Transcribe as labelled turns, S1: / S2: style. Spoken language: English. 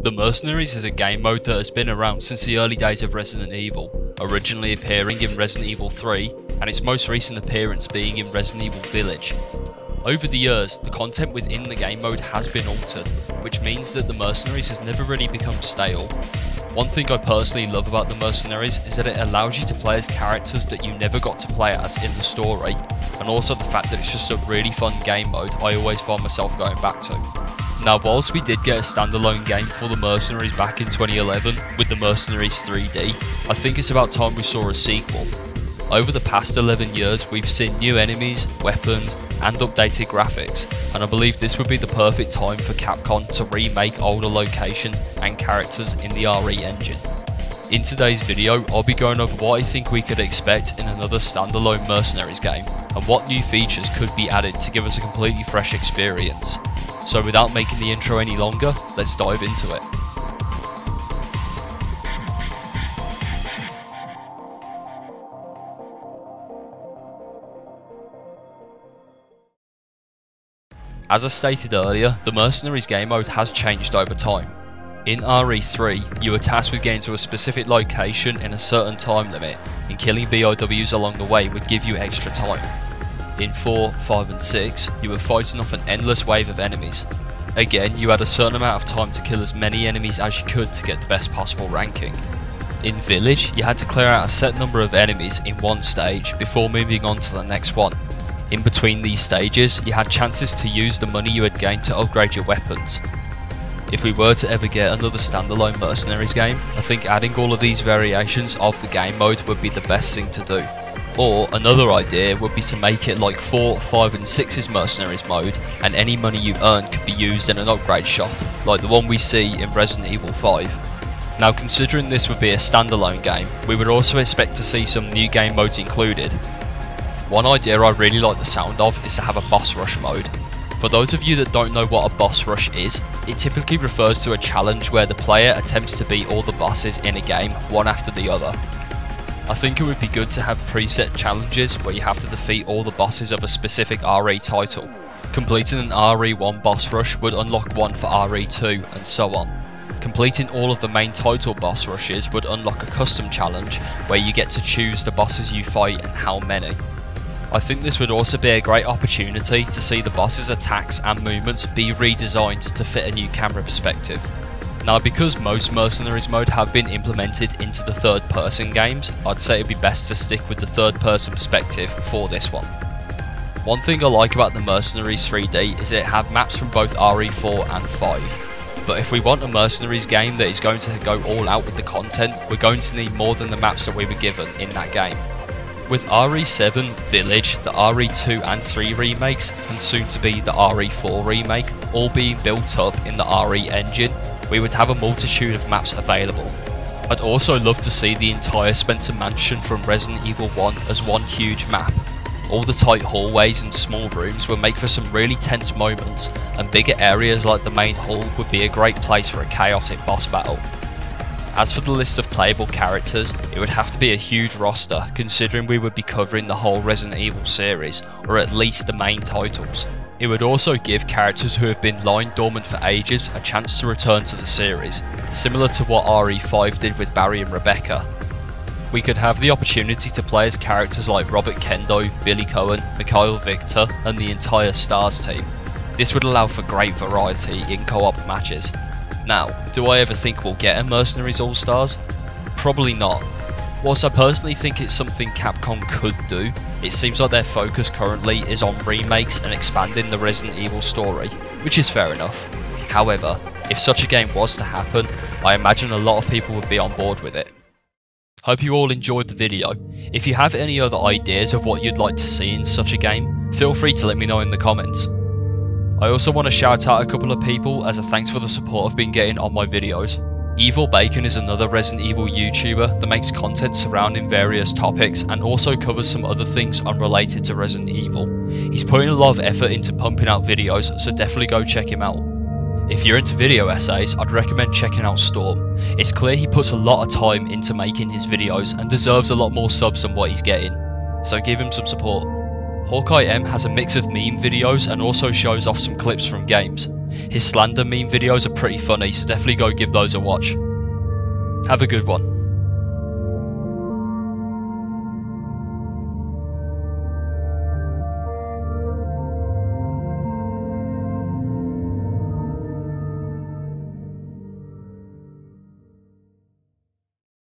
S1: The Mercenaries is a game mode that has been around since the early days of Resident Evil, originally appearing in Resident Evil 3 and its most recent appearance being in Resident Evil Village. Over the years, the content within the game mode has been altered, which means that the Mercenaries has never really become stale. One thing I personally love about the Mercenaries is that it allows you to play as characters that you never got to play as in the story, and also the fact that it's just a really fun game mode I always find myself going back to. Now, whilst we did get a standalone game for the Mercenaries back in 2011 with the Mercenaries 3D, I think it's about time we saw a sequel. Over the past 11 years, we've seen new enemies, weapons, and updated graphics, and I believe this would be the perfect time for Capcom to remake older locations and characters in the RE engine. In today's video, I'll be going over what I think we could expect in another standalone Mercenaries game, and what new features could be added to give us a completely fresh experience. So without making the intro any longer, let's dive into it. As I stated earlier, the Mercenaries game mode has changed over time. In RE3, you were tasked with getting to a specific location in a certain time limit, and killing BOWs along the way would give you extra time. In 4, 5 and 6, you were fighting off an endless wave of enemies. Again, you had a certain amount of time to kill as many enemies as you could to get the best possible ranking. In Village, you had to clear out a set number of enemies in one stage before moving on to the next one. In between these stages, you had chances to use the money you had gained to upgrade your weapons. If we were to ever get another standalone Mercenaries game, I think adding all of these variations of the game mode would be the best thing to do. Or another idea would be to make it like 4, 5 and 6's Mercenaries mode, and any money you earn could be used in an upgrade shop, like the one we see in Resident Evil 5. Now, considering this would be a standalone game, we would also expect to see some new game modes included. One idea I really like the sound of is to have a boss rush mode. For those of you that don't know what a boss rush is, it typically refers to a challenge where the player attempts to beat all the bosses in a game, one after the other. I think it would be good to have preset challenges where you have to defeat all the bosses of a specific RE title. Completing an RE1 boss rush would unlock one for RE2 and so on. Completing all of the main title boss rushes would unlock a custom challenge where you get to choose the bosses you fight and how many. I think this would also be a great opportunity to see the boss's attacks and movements be redesigned to fit a new camera perspective. Now, because most Mercenaries mode have been implemented into the third person games, I'd say it'd be best to stick with the third person perspective for this one. One thing I like about the Mercenaries 3D is it have maps from both RE4 and 5. But if we want a Mercenaries game that is going to go all out with the content, we're going to need more than the maps that we were given in that game. With RE7, Village, the RE2 and 3 remakes, and soon to be the RE4 remake, all being built up in the RE engine, we would have a multitude of maps available. I'd also love to see the entire Spencer Mansion from Resident Evil 1 as one huge map. All the tight hallways and small rooms would make for some really tense moments, and bigger areas like the main hall would be a great place for a chaotic boss battle. As for the list of playable characters, it would have to be a huge roster considering we would be covering the whole Resident Evil series, or at least the main titles. It would also give characters who have been lying dormant for ages a chance to return to the series, similar to what RE5 did with Barry and Rebecca. We could have the opportunity to play as characters like Robert Kendo, Billy Cohen, Mikhail Victor, and the entire STARS team. This would allow for great variety in co-op matches. Now, do I ever think we'll get a Mercenaries All-Stars? Probably not. Whilst I personally think it's something Capcom could do, it seems like their focus currently is on remakes and expanding the Resident Evil story, which is fair enough. However, if such a game was to happen, I imagine a lot of people would be on board with it. Hope you all enjoyed the video. If you have any other ideas of what you'd like to see in such a game, feel free to let me know in the comments. I also want to shout out a couple of people as a thanks for the support I've been getting on my videos. Evil Bacon is another Resident Evil YouTuber that makes content surrounding various topics and also covers some other things unrelated to Resident Evil. He's putting a lot of effort into pumping out videos, so definitely go check him out. If you're into video essays, I'd recommend checking out Storm. It's clear he puts a lot of time into making his videos and deserves a lot more subs than what he's getting, so give him some support. Hawkeye M has a mix of meme videos and also shows off some clips from games. His slander meme videos are pretty funny, so definitely go give those a watch. Have a good one.